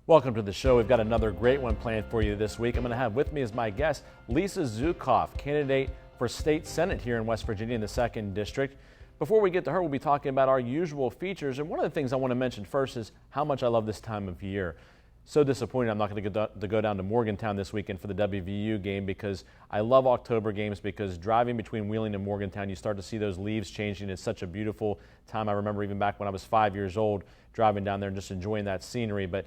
Welcome to the show. We've got another great one planned for you this week. I'm going to have with me as my guest Lisa Zukoff, candidate for state senate here in West Virginia in the 2nd District. Before we get to her, we'll be talking about our usual features. And one of the things I want to mention first is how much I love this time of year. So disappointed I'm not going to go down to Morgantown this weekend for the WVU game, because I love October games, because driving between Wheeling and Morgantown, you start to see those leaves changing. It's such a beautiful time. I remember even back when I was 5 years old driving down there and just enjoying that scenery. But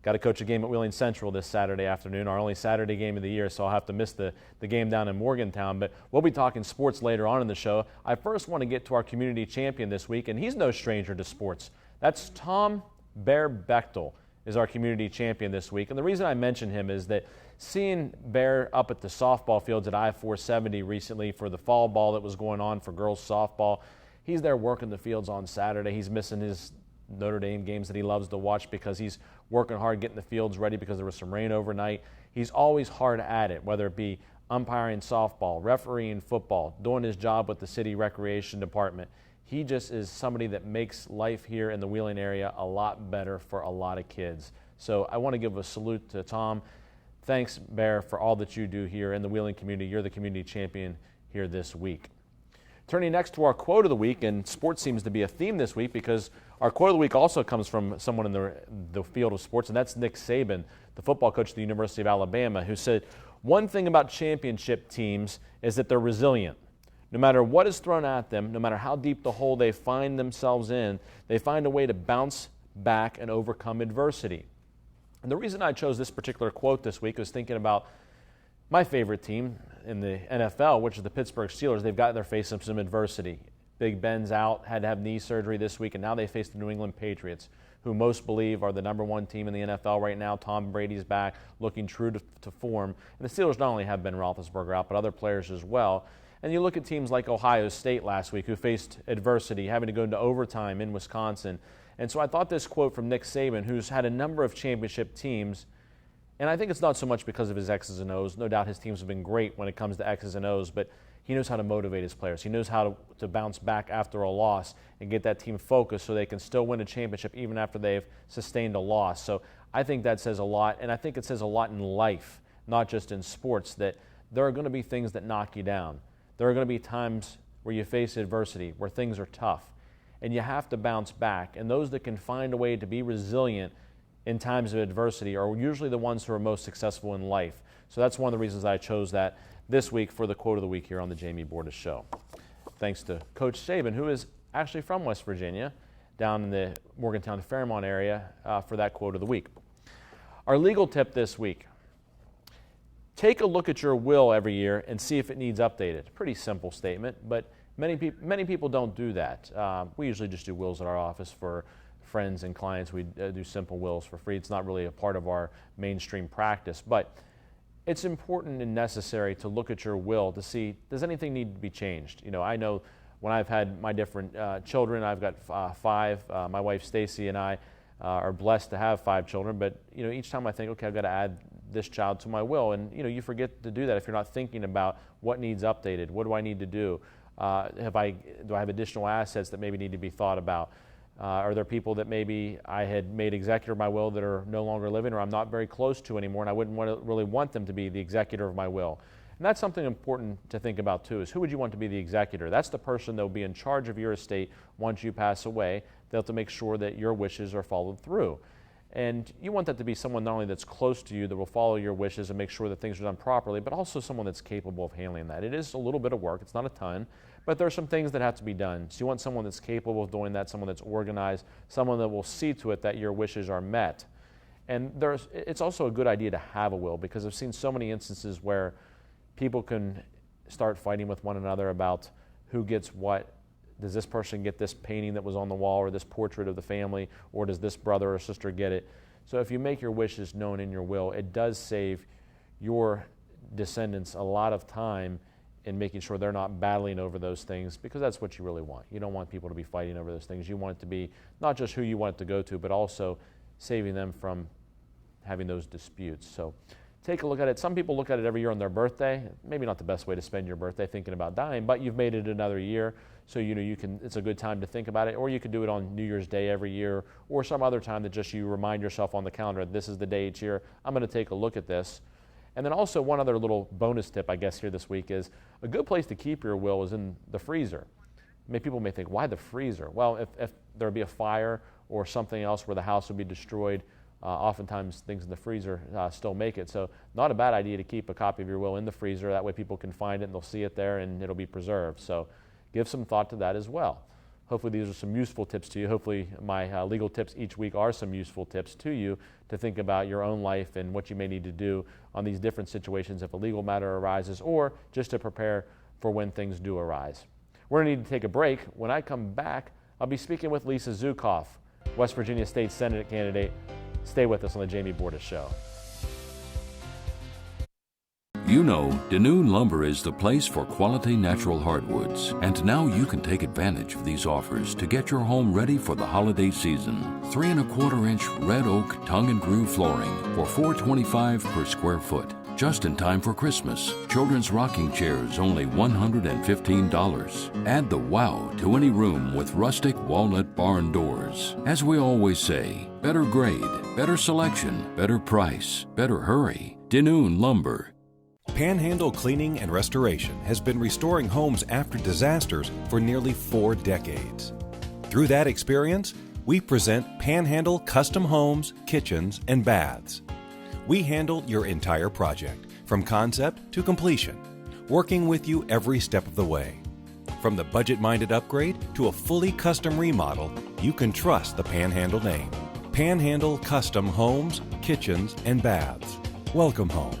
got to coach a game at Wheeling Central this Saturday afternoon, our only Saturday game of the year, so I'll have to miss the game down in Morgantown. But we'll be talking sports later on in the show. I first want to get to our community champion this week, and he's no stranger to sports. That's Tom Bear Bechtel is our community champion this week. And the reason I mention him is that seeing Bear up at the softball fields at I-470 recently for the fall ball that was going on for girls softball, he's there working the fields on Saturday. He's missing his Notre Dame games that he loves to watch because he's working hard getting the fields ready because there was some rain overnight. He's always hard at it, whether it be umpiring softball, refereeing football, doing his job with the city recreation department. He just is somebody that makes life here in the Wheeling area a lot better for a lot of kids. So I want to give a salute to Tom. Thanks, Bear, for all that you do here in the Wheeling community. You're the community champion here this week. Turning next to our quote of the week, and sports seems to be a theme this week because our quote of the week also comes from someone in the field of sports, and that's Nick Saban, the football coach at the University of Alabama, who said, "One thing about championship teams is that they're resilient. No matter what is thrown at them, no matter how deep the hole they find themselves in, they find a way to bounce back and overcome adversity." And the reason I chose this particular quote this week was thinking about my favorite team in the NFL, which is the Pittsburgh Steelers. They've got their face of some adversity. Big Ben's out, had to have knee surgery this week, and now they face the New England Patriots, who most believe are the #1 team in the NFL right now. Tom Brady's back, looking true to form. And the Steelers not only have Ben Roethlisberger out, but other players as well. And you look at teams like Ohio State last week, who faced adversity, having to go into overtime in Wisconsin. And so I thought this quote from Nick Saban, who's had a number of championship teams, and I think it's not so much because of his X's and O's. No doubt his teams have been great when it comes to X's and O's, but he knows how to motivate his players. He knows how to bounce back after a loss and get that team focused so they can still win a championship even after they've sustained a loss. So I think that says a lot, and I think it says a lot in life, not just in sports, that there are going to be things that knock you down. There are going to be times where you face adversity, where things are tough, and you have to bounce back. And those that can find a way to be resilient in times of adversity are usually the ones who are most successful in life. So that's one of the reasons I chose that this week for the quote of the week here on the Jamie Bordas Show. Thanks to Coach Saban, who is actually from West Virginia, down in the Morgantown, Fairmont area, for that quote of the week. Our legal tip this week: take a look at your will every year and see if it needs updated. Pretty simple statement, but many people don't do that. We usually just do wills at our office for friends and clients. We do simple wills for free. It's not really a part of our mainstream practice, but it's important and necessary to look at your will to see, does anything need to be changed? You know, I know when I've had my different children, I've got 5. My wife Stacy and I are blessed to have 5 children, but you know, each time I think, okay, I've got to add this child to my will, and you know, you forget to do that if you're not thinking about what needs updated. What do I need to do? Do I have additional assets that maybe need to be thought about? Are there people that maybe I had made executor of my will that are no longer living, or I'm not very close to anymore, and I wouldn't really want them to be the executor of my will? And that's something important to think about too, is who would you want to be the executor? That's the person that will be in charge of your estate once you pass away. They'll have to make sure that your wishes are followed through. And you want that to be someone not only that's close to you, that will follow your wishes and make sure that things are done properly, but also someone that's capable of handling that. It is a little bit of work. It's not a ton, but there are some things that have to be done. So you want someone that's capable of doing that, someone that's organized, someone that will see to it that your wishes are met. And it's also a good idea to have a will, because I've seen so many instances where people can start fighting with one another about who gets what. Does this person get this painting that was on the wall, or this portrait of the family, or does this brother or sister get it? So if you make your wishes known in your will, it does save your descendants a lot of time in making sure they're not battling over those things, because that's what you really want. You don't want people to be fighting over those things. You want it to be not just who you want it to go to, but also saving them from having those disputes. So take a look at it. Some people look at it every year on their birthday. Maybe not the best way to spend your birthday thinking about dying, but you've made it another year. So, you can, it's a good time to think about it. Or you could do it on New Year's Day every year, or some other time that just you remind yourself on the calendar, this is the day each year, I'm going to take a look at this. And then also one other little bonus tip, I guess, here this week is a good place to keep your will is in the freezer. People may think, why the freezer? Well, if there would be a fire or something else where the house would be destroyed, oftentimes things in the freezer still make it. So not a bad idea to keep a copy of your will in the freezer. That way people can find it and they'll see it there and it'll be preserved. So give some thought to that as well. Hopefully these are some useful tips to you. Hopefully my legal tips each week are some useful tips to you to think about your own life and what you may need to do on these different situations if a legal matter arises, or just to prepare for when things do arise. We're going to need to take a break. When I come back, I'll be speaking with Lisa Zukoff, West Virginia State Senate candidate. Stay with us on the Jamie Bordas Show. You know, Danoon Lumber is the place for quality natural hardwoods. And now you can take advantage of these offers to get your home ready for the holiday season. 3 1/4-inch red oak tongue and groove flooring for $425 per square foot. Just in time for Christmas. Children's rocking chairs only $115. Add the wow to any room with rustic walnut barn doors. As we always say, better grade, better selection, better price, better hurry. Danoon Lumber. Panhandle Cleaning and Restoration has been restoring homes after disasters for nearly 4 decades. Through that experience, we present Panhandle Custom Homes, Kitchens, and Baths. We handle your entire project, from concept to completion, working with you every step of the way. From the budget-minded upgrade to a fully custom remodel, you can trust the Panhandle name. Panhandle Custom Homes, Kitchens, and Baths. Welcome home.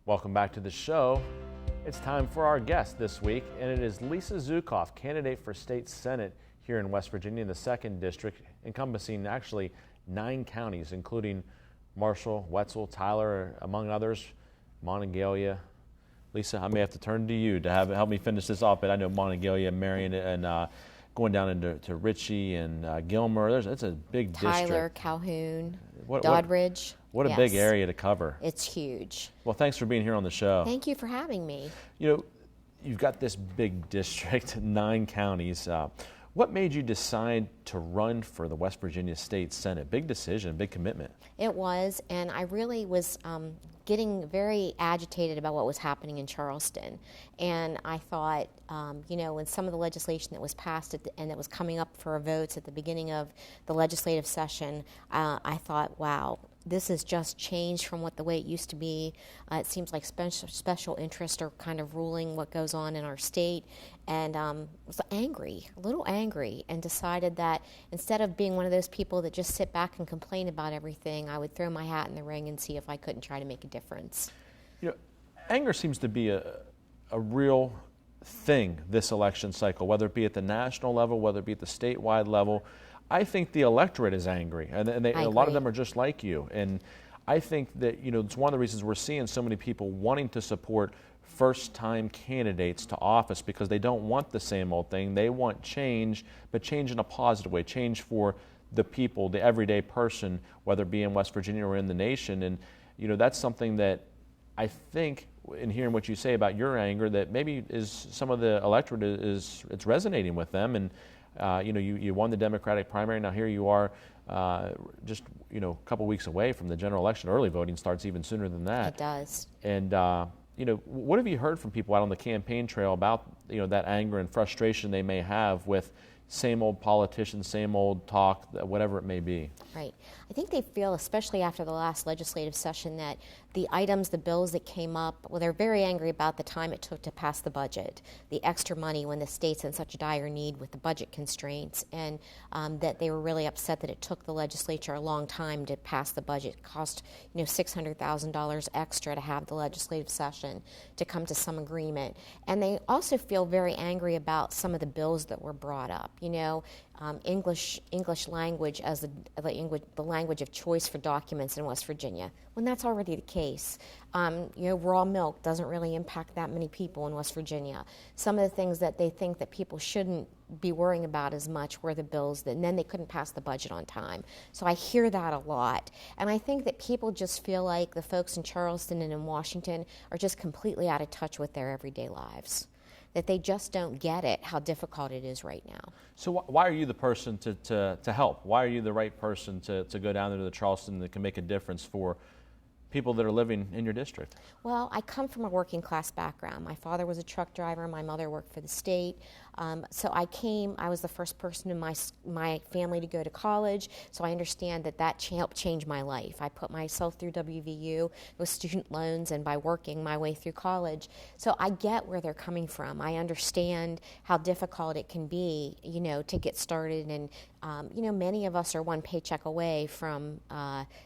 Welcome back to the show. It's time for our guest this week, and it is Lisa Zukoff, candidate for state senate here in West Virginia in the 2nd District, encompassing actually 9 counties, including Marshall, Wetzel, Tyler, among others, Monongalia. Lisa, I may have to turn to you to help me finish this off, but I know Monongalia, Marion, and going down into Ritchie and Gilmer. It's a big district. Tyler, Calhoun, Doddridge. What a big area to cover. It's huge. Well, thanks for being here on the show. Thank you for having me. You've got this big district, 9 counties. What made you decide to run for the West Virginia State Senate? Big decision, big commitment. It was, and I really was getting very agitated about what was happening in Charleston. And I thought, when some of the legislation that was passed and that was coming up for votes at the beginning of the legislative session, I thought, wow, this has just changed from the way it used to be. It seems like special interests are kind of ruling what goes on in our state. And was a little angry, and decided that instead of being one of those people that just sit back and complain about everything, I would throw my hat in the ring and see if I couldn't try to make a difference. Anger seems to be a real thing this election cycle, whether it be at the national level, whether it be at the statewide level. I think the electorate is angry, and a lot of them are just like you. And I think that it's one of the reasons we're seeing so many people wanting to support first-time candidates to office, because they don't want the same old thing. They want change, but change in a positive way, change for the people, the everyday person, whether it be in West Virginia or in the nation. And that's something that I think, in hearing what you say about your anger, that maybe is some of the electorate it's resonating with them. And you won the Democratic primary. Now here you are, just a couple weeks away from the general election. Early voting starts even sooner than that. It does. And what have you heard from people out on the campaign trail about that anger and frustration they may have with same old politicians, same old talk, whatever it may be? Right. I think they feel, especially after the last legislative session, that the bills that came up, they're very angry about the time it took to pass the budget, the extra money when the state's in such dire need with the budget constraints, and that they were really upset that it took the legislature a long time to pass the budget. It cost $600,000 extra to have the legislative session to come to some agreement. And they also feel very angry about some of the bills that were brought up. English language as the language of choice for documents in West Virginia, when that's already the case. Raw milk doesn't really impact that many people in West Virginia. Some of the things that they think that people shouldn't be worrying about as much were the bills, and then they couldn't pass the budget on time. So I hear that a lot. And I think that people just feel like the folks in Charleston and in Washington are just completely out of touch with their everyday lives, that they just don't get it, how difficult it is right now. So why are you the person to help? Why are you the right person to go down there to the Charleston that can make a difference for people that are living in your district? Well, I come from a working class background. My father was a truck driver. My mother worked for the state. So I was the first person in my family to go to college, so I understand that helped change my life. I put myself through WVU with student loans and by working my way through college. So I get where they're coming from. I understand how difficult it can be, to get started. And, many of us are one paycheck away from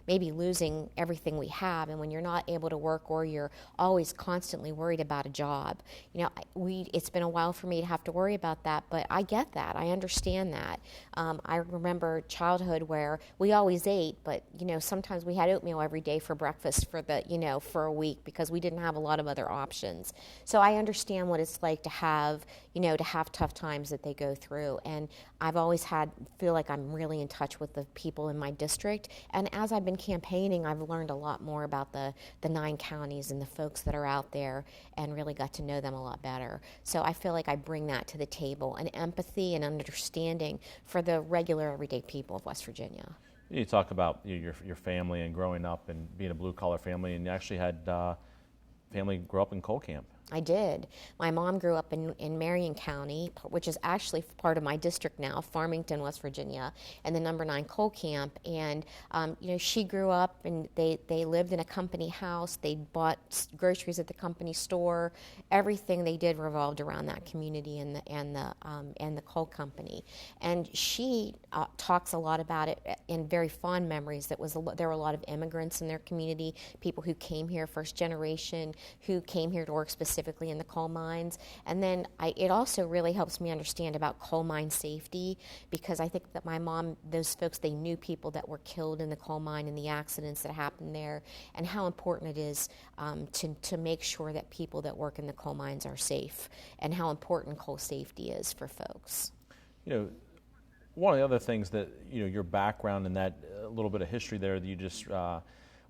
maybe losing everything we have. And when you're not able to work or you're always constantly worried about a job, it's been a while for me to have to worry about that, but I get that. I understand that. I remember childhood where we always ate, but sometimes we had oatmeal every day for breakfast for a week because we didn't have a lot of other options. So I understand what it's like to have tough times that they go through, and I've always feel like I'm really in touch with the people in my district. And as I've been campaigning, I've learned a lot more about the 9 counties and the folks that are out there, and really got to know them a lot better. So I feel like I bring that to the table, an empathy and understanding for the regular, everyday people of West Virginia. You talk about your family and growing up and being a blue-collar family, and you actually had family grow up in coal camp. I did. My mom grew up in Marion County, which is actually part of my district now, Farmington, West Virginia, and the number 9 coal camp. And, she grew up and they lived in a company house. They bought groceries at the company store. Everything they did revolved around that community and the coal company. And she talks a lot about it in very fond memories. There were a lot of immigrants in their community, people who came here first generation, who came here to work specifically in the coal mines. And then it also really helps me understand about coal mine safety, because I think that my mom, those folks, they knew people that were killed in the coal mine and the accidents that happened there, and how important it is to make sure that people that work in the coal mines are safe, and how important coal safety is for folks. One of the other things that your background and that little bit of history there that you just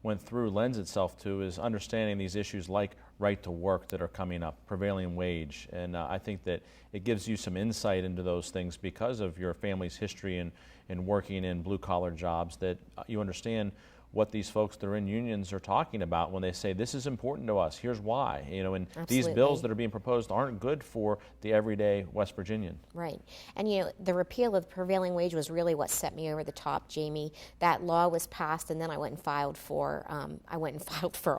went through lends itself to is understanding these issues like right to work that are coming up, prevailing wage. And I think that it gives you some insight into those things because of your family's history and working in blue-collar jobs, that you understand what these folks that are in unions are talking about when they say this is important to us. Here's why. And Absolutely. These bills that are being proposed aren't good for the everyday West Virginian. Right. And the repeal of the prevailing wage was really what set me over the top, Jamie. That law was passed, and then I went and filed for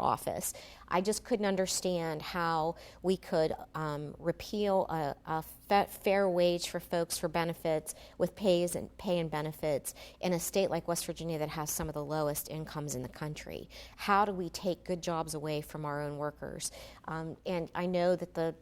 office. I just couldn't understand how we could repeal a fair wage for folks for benefits with pay and benefits in a state like West Virginia that has some of the lowest incomes in the country. How do we take good jobs away from our own workers? And I know that the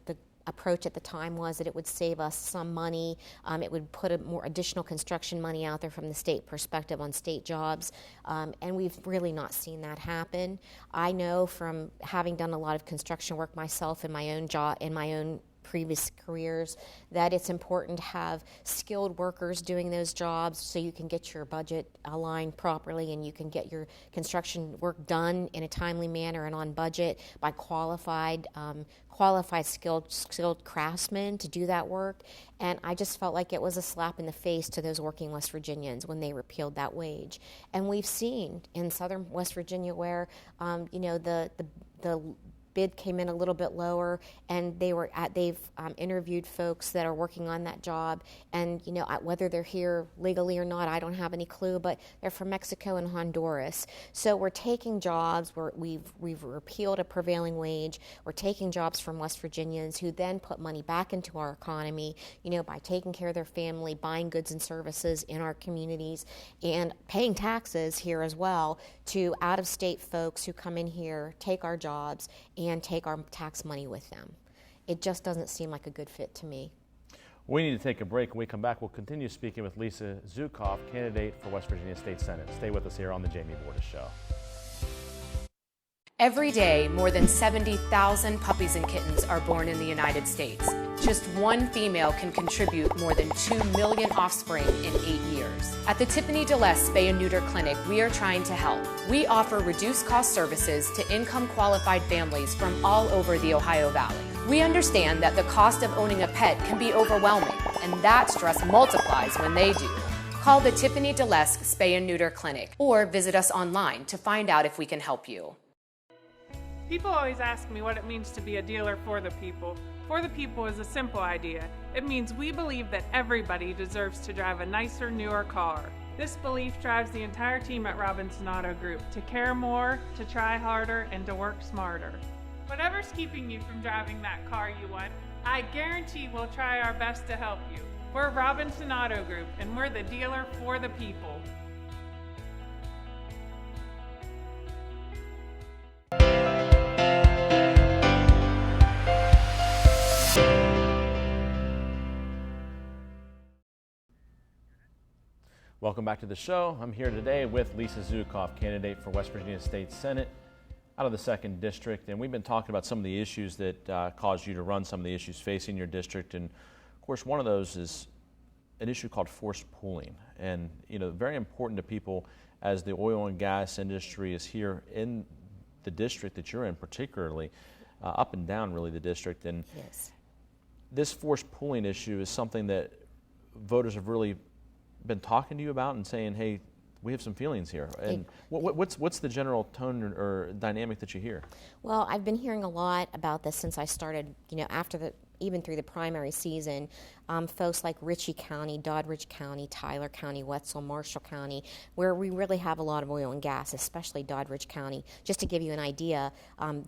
approach at the time was that it would save us some money. It would put more additional construction money out there from the state perspective on state jobs, and we've really not seen that happen. I know from having done a lot of construction work myself in my own previous careers that it's important to have skilled workers doing those jobs so you can get your budget aligned properly and you can get your construction work done in a timely manner and on budget by qualified skilled craftsmen to do that work. And I just felt like it was a slap in the face to those working West Virginians when they repealed that wage. And we've seen in southern West Virginia where the bid came in a little bit lower, and they've interviewed folks that are working on that job, and whether they're here legally or not, I don't have any clue, but they're from Mexico and Honduras. So we're taking jobs where we've repealed a prevailing wage. We're taking jobs from West Virginians who then put money back into our economy, by taking care of their family, buying goods and services in our communities, and paying taxes here as well to out-of-state folks who come in here, take our jobs, and take our tax money with them. It just doesn't seem like a good fit to me. We need to take a break. When we come back, we'll continue speaking with Lisa Zukoff, candidate for West Virginia State Senate. Stay with us here on the Jamie Bordas Show. Every day, more than 70,000 puppies and kittens are born in the United States. Just one female can contribute more than 2 million offspring in 8 years. At the Tiffany DeLess Spay and Neuter Clinic, we are trying to help. We offer reduced cost services to income qualified families from all over the Ohio Valley. We understand that the cost of owning a pet can be overwhelming, and that stress multiplies when they do. Call the Tiffany DeLess Spay and Neuter Clinic or visit us online to find out if we can help you. People always ask me what it means to be a dealer for the people. For the people is a simple idea. It means we believe that everybody deserves to drive a nicer, newer car. This belief drives the entire team at Robinson Auto Group to care more, to try harder, and to work smarter. Whatever's keeping you from driving that car you want, I guarantee we'll try our best to help you. We're Robinson Auto Group, and we're the dealer for the people. Welcome back to the show. I'm here today with Lisa Zukoff, candidate for West Virginia State Senate out of the 2nd District. And we've been talking about some of the issues that caused you to run, some of the issues facing your district. And of course, one of those is an issue called forced pooling. And, very important to people as the oil and gas industry is here in the district that you're in, particularly up and down really the district. And Yes. this forced pooling issue is something that voters have really been talking to you about and saying, hey, we have some feelings here. And what's the general tone or dynamic that you hear? Well, I've been hearing a lot about this since I started, even through the primary season. Folks like Ritchie County, Doddridge County, Tyler County, Wetzel, Marshall County, where we really have a lot of oil and gas, especially Doddridge County. Just to give you an idea,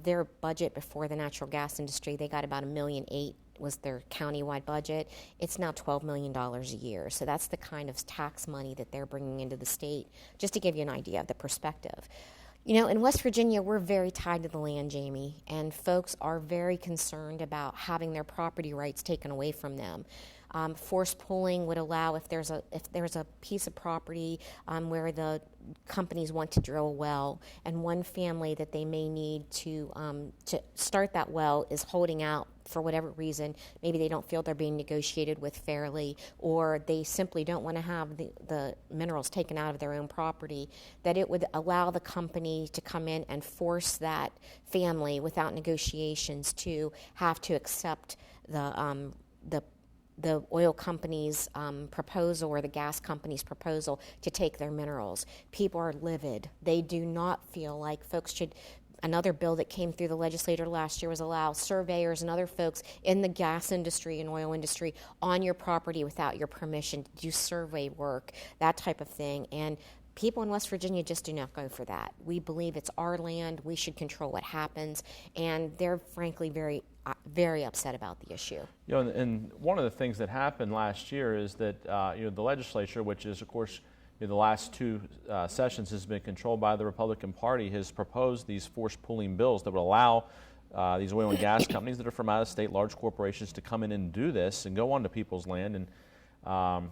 their budget before the natural gas industry, they got about $1.8 million was their countywide budget. It's now $12 million a year. So that's the kind of tax money that they're bringing into the state, just to give you an idea of the perspective. In West Virginia, we're very tied to the land, Jamie, and folks are very concerned about having their property rights taken away from them. Forced pooling would allow, if there's a piece of property where the companies want to drill a well, and one family that they may need to start that well is holding out for whatever reason. Maybe they don't feel they're being negotiated with fairly, or they simply don't want to have the minerals taken out of their own property, that it would allow the company to come in and force that family without negotiations to have to accept the oil company's proposal or the gas company's proposal to take their minerals. People are livid. They do not feel like folks should. Another bill that came through the legislature last year was allow surveyors and other folks in the gas industry and oil industry on your property without your permission to do survey work, that type of thing. And people in West Virginia just do not go for that. We believe it's our land. We should control what happens. And they're frankly very upset about the issue. And one of the things that happened last year is that the legislature, which is of course the last 2 sessions has been controlled by the Republican Party, has proposed these forced pooling bills that would allow these oil and gas companies that are from out of state, large corporations, to come in and do this and go onto people's land. And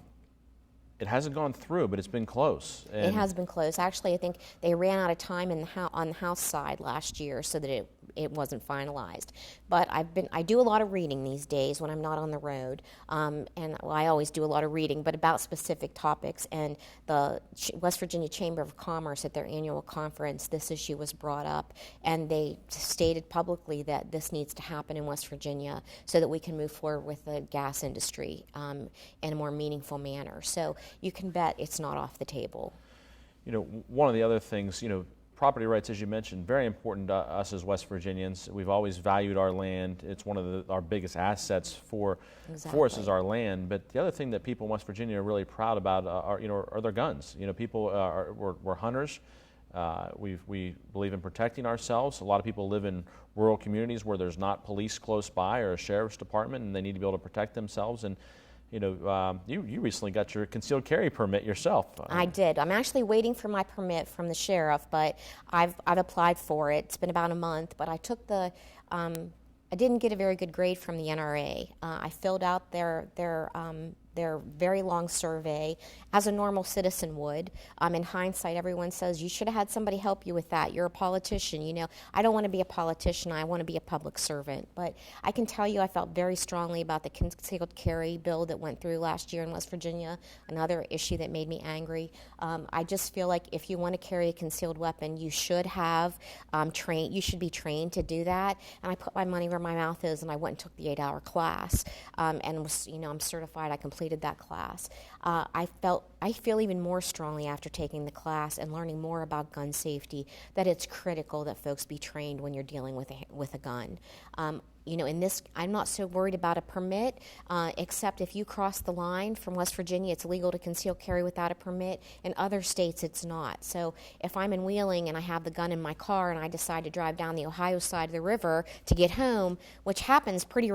it hasn't gone through, but it's been close. And it has been close. Actually, I think they ran out of time on the House side last year so that it wasn't finalized. But I do a lot of reading these days when I'm not on the road, and I always do a lot of reading, but about specific topics. And the West Virginia Chamber of Commerce at their annual conference, this issue was brought up, and they stated publicly that this needs to happen in West Virginia so that we can move forward with the gas industry in a more meaningful manner. So you can bet it's not off the table. One of the other things, property rights, as you mentioned, very important to us as West Virginians. We've always valued our land. It's one of our biggest assets for us is our land. But the other thing that people in West Virginia are really proud about are their guns. People we're hunters. We believe in protecting ourselves. A lot of people live in rural communities where there's not police close by or a sheriff's department, and they need to be able to protect themselves. And you recently got your concealed carry permit yourself. I did. I'm actually waiting for my permit from the sheriff, but I've applied for it. It's been about a month, but I took the I didn't get a very good grade from the NRA. I filled out their very long survey, as a normal citizen would. In hindsight, everyone says, you should have had somebody help you with that. You're a politician, you know. I don't want to be a politician. I want to be a public servant. But I can tell you I felt very strongly about the concealed carry bill that went through last year in West Virginia, another issue that made me angry. I just feel like if you want to carry a concealed weapon, you should have you should be trained to do that. And I put my money where my mouth is, and I went and took the 8-hour class, and was, you know, I'm certified. I completed that class. I feel even more strongly after taking the class and learning more about gun safety that it's critical that folks be trained when you're dealing with a gun. You know, in this, I'm not so worried about a permit, except if you cross the line from West Virginia, it's legal to conceal carry without a permit. In other states, it's not. So if I'm in Wheeling and I have the gun in my car and I decide to drive down the Ohio side of the river to get home, which happens pretty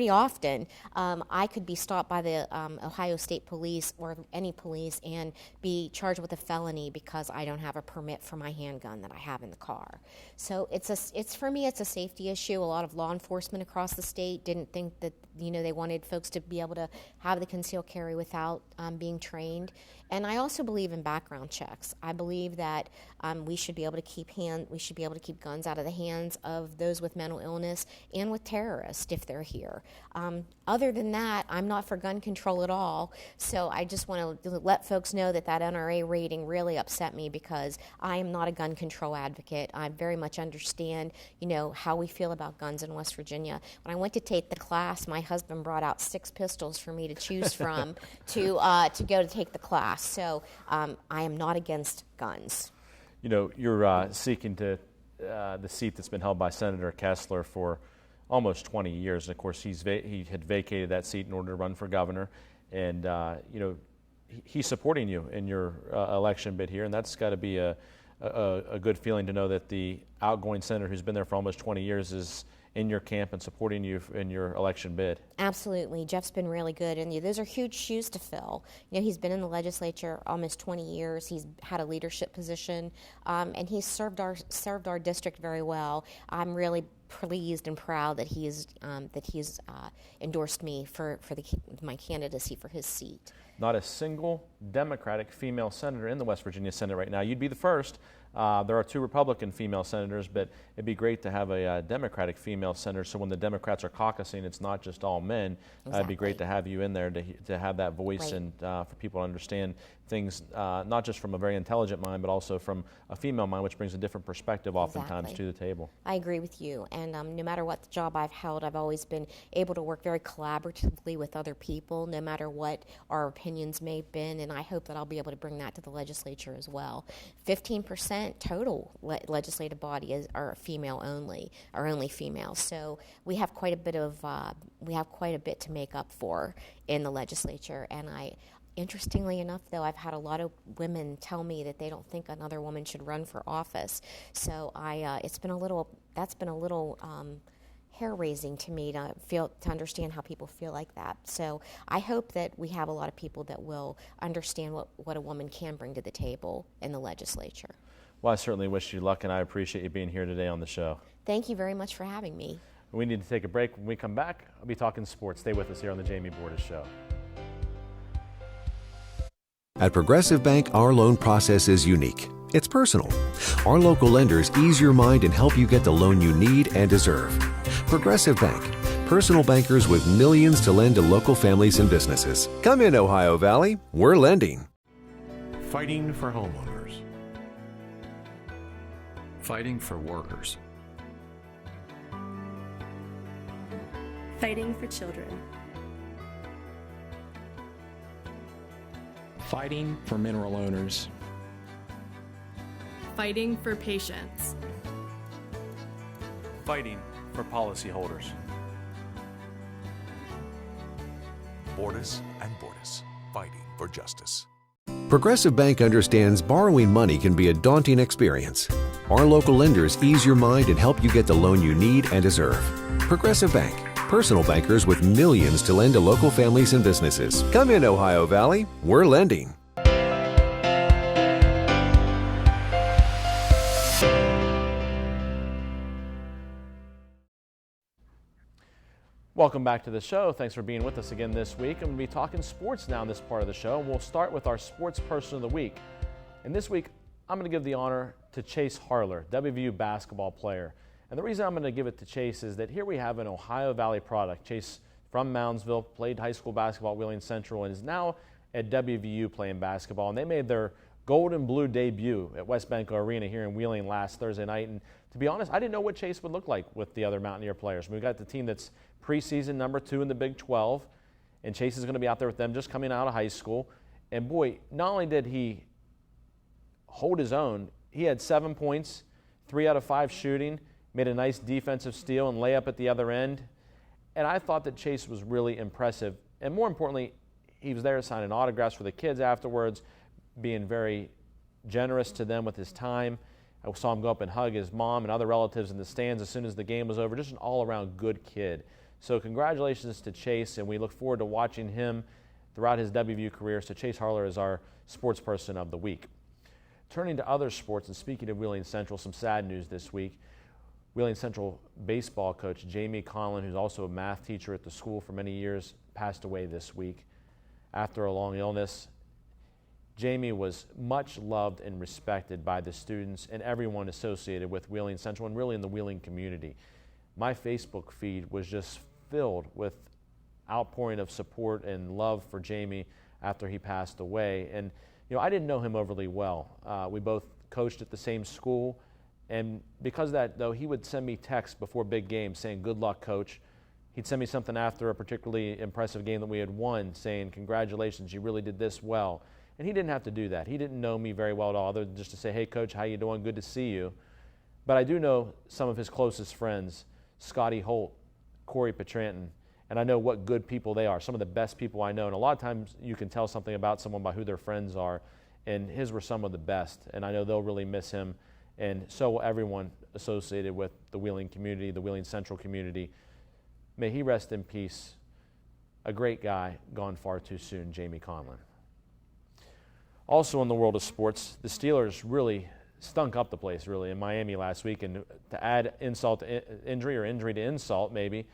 often, I could be stopped by the Ohio State Police or any police and be charged with a felony because I don't have a permit for my handgun that I have in the car. So for me, it's a safety issue. A lot of law enforcement across the state didn't think that, you know, they wanted folks to be able to have the concealed carry without being trained. And I also believe in background checks. I believe that we should be able to keep guns out of the hands of those with mental illness and with terrorists if they're here. Other than that, I'm not for gun control at all. So I just want to let folks know that NRA rating really upset me because I am not a gun control advocate. I very much understand, you know, how we feel about guns in West Virginia. When I went to take the class, my husband brought out 6 pistols for me to choose from to go to take the class. So I am not against guns. You know, you're seeking to the seat that's been held by Senator Kessler for almost 20 years. And of course, he had vacated that seat in order to run for governor. And, you know, he's supporting you in your election bid here. And that's got to be a good feeling to know that the outgoing senator who's been there for almost 20 years is in your camp and supporting you in your election bid. Absolutely. Jeff's been really good, and those are huge shoes to fill. You know, he's been in the legislature almost 20 years. He's had a leadership position, and he's served our district very well. I'm really pleased and proud that he's endorsed me for my candidacy for his seat. Not a single Democratic female senator in the West Virginia Senate right now. You'd be the first. There are 2 Republican female senators, but it'd be great to have a Democratic female senator, so when the Democrats are caucusing, it's not just all men. Exactly. It'd be great to have you in there to have that voice, right. And for people to understand things, not just from a very intelligent mind, but also from a female mind, which brings a different perspective oftentimes to the table. I agree with you, and no matter what the job I've held, I've always been able to work very collaboratively with other people, no matter what our opinions may have been, and I hope that I'll be able to bring that to the legislature as well. 15% total legislative body are female only, are only female, so we have quite a bit to make up for in the legislature. And interestingly enough, though, I've had a lot of women tell me that they don't think another woman should run for office. So that's been a little hair-raising to me to understand how people feel like that. So I hope that we have a lot of people that will understand what a woman can bring to the table in the legislature. Well, I certainly wish you luck, and I appreciate you being here today on the show. Thank you very much for having me. We need to take a break. When we come back, I'll be talking sports. Stay with us here on the Jamie Bordas Show. At Progressive Bank, our loan process is unique. It's personal. Our local lenders ease your mind and help you get the loan you need and deserve. Progressive Bank, personal bankers with millions to lend to local families and businesses. Come in, Ohio Valley. We're lending. Fighting for homeowners. Fighting for workers. Fighting for children. Fighting for mineral owners. Fighting for patients. Fighting for policyholders. Bordas and Bordas, fighting for justice. Progressive Bank understands borrowing money can be a daunting experience. Our local lenders ease your mind and help you get the loan you need and deserve. Progressive Bank, personal bankers with millions to lend to local families and businesses. Come in, Ohio Valley. We're lending. Welcome back to the show. Thanks for being with us again this week. I'm going to be talking sports now in this part of the show, and we'll start with our sports person of the week. And this week, I'm going to give the honor to Chase Harler, WVU basketball player. And the reason I'm going to give it to Chase is that here we have an Ohio Valley product. Chase from Moundsville, played high school basketball at Wheeling Central, and is now at WVU playing basketball. And they made their gold and blue debut at West Banco Arena here in Wheeling last Thursday night. And to be honest, I didn't know what Chase would look like with the other Mountaineer players. We've got the team that's preseason number 2 in the Big 12, and Chase is going to be out there with them just coming out of high school. And boy, not only did he hold his own, he had 7 points, 3 out of 5 shooting, made a nice defensive steal and layup at the other end. And I thought that Chase was really impressive. And more importantly, he was there signing autographs for the kids afterwards, being very generous to them with his time. I saw him go up and hug his mom and other relatives in the stands as soon as the game was over. Just an all-around good kid. So congratulations to Chase, and we look forward to watching him throughout his WVU career. So Chase Harler is our sports person of the week. Turning to other sports, and speaking of Wheeling Central, some sad news this week. Wheeling Central baseball coach Jamie Conlon, who's also a math teacher at the school for many years, passed away this week after a long illness. Jamie was much loved and respected by the students and everyone associated with Wheeling Central and really in the Wheeling community. My Facebook feed was just filled with outpouring of support and love for Jamie after he passed away. And I didn't know him overly well. We both coached at the same school, and because of that, though, he would send me texts before big games saying, "Good luck, coach." He'd send me something after a particularly impressive game that we had won saying, "Congratulations, you really did this well." And he didn't have to do that. He didn't know me very well at all, other than just to say, "Hey, coach, how you doing? Good to see you." But I do know some of his closest friends, Scotty Holt, Corey Petranton, and I know what good people they are, some of the best people I know. And a lot of times you can tell something about someone by who their friends are, and his were some of the best. And I know they'll really miss him, and so will everyone associated with the Wheeling community, the Wheeling Central community. May he rest in peace. A great guy, gone far too soon, Jamie Conlon. Also in the world of sports, the Steelers really stunk up the place, really, in Miami last week. And to add insult to injury, or injury to insult, maybe,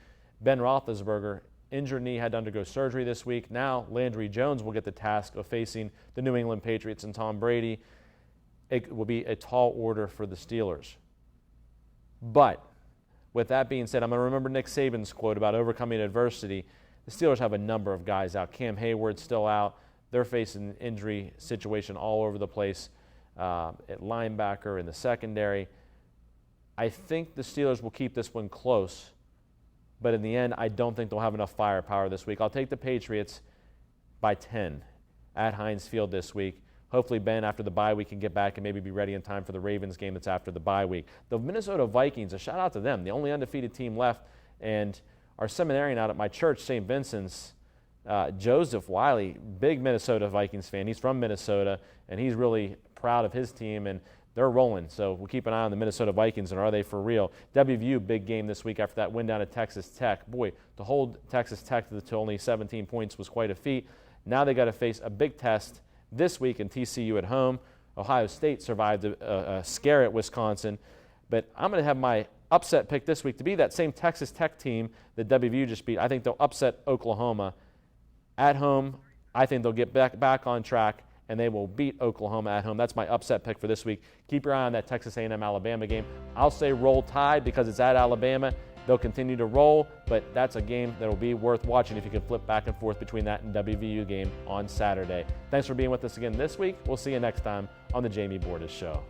Ben Roethlisberger, injured knee, had to undergo surgery this week. Now Landry Jones will get the task of facing the New England Patriots and Tom Brady. It will be a tall order for the Steelers. But with that being said, I'm going to remember Nick Saban's quote about overcoming adversity. The Steelers have a number of guys out. Cam Hayward's still out. They're facing an injury situation all over the place at linebacker, in the secondary. I think the Steelers will keep this one close, but in the end, I don't think they'll have enough firepower this week. I'll take the Patriots by 10 at Heinz Field this week. Hopefully, Ben, after the bye week, can get back and maybe be ready in time for the Ravens game that's after the bye week. The Minnesota Vikings, a shout out to them, the only undefeated team left, and our seminarian out at my church, St. Vincent's, Joseph Wiley, big Minnesota Vikings fan. He's from Minnesota, and he's really proud of his team, and they're rolling. So we'll keep an eye on the Minnesota Vikings, and are they for real? WVU, big game this week after that win down at Texas Tech. Boy, to hold Texas Tech to only 17 points was quite a feat. Now they got to face a big test this week in TCU at home. Ohio State survived a scare at Wisconsin, but I'm going to have my upset pick this week to be that same Texas Tech team that WVU just beat. I think they'll upset Oklahoma. At home, I think they'll get back on track, and they will beat Oklahoma at home. That's my upset pick for this week. Keep your eye on that Texas A&M-Alabama game. I'll say roll Tide because it's at Alabama. They'll continue to roll, but that's a game that will be worth watching if you can flip back and forth between that and WVU game on Saturday. Thanks for being with us again this week. We'll see you next time on the Jamie Bordas Show.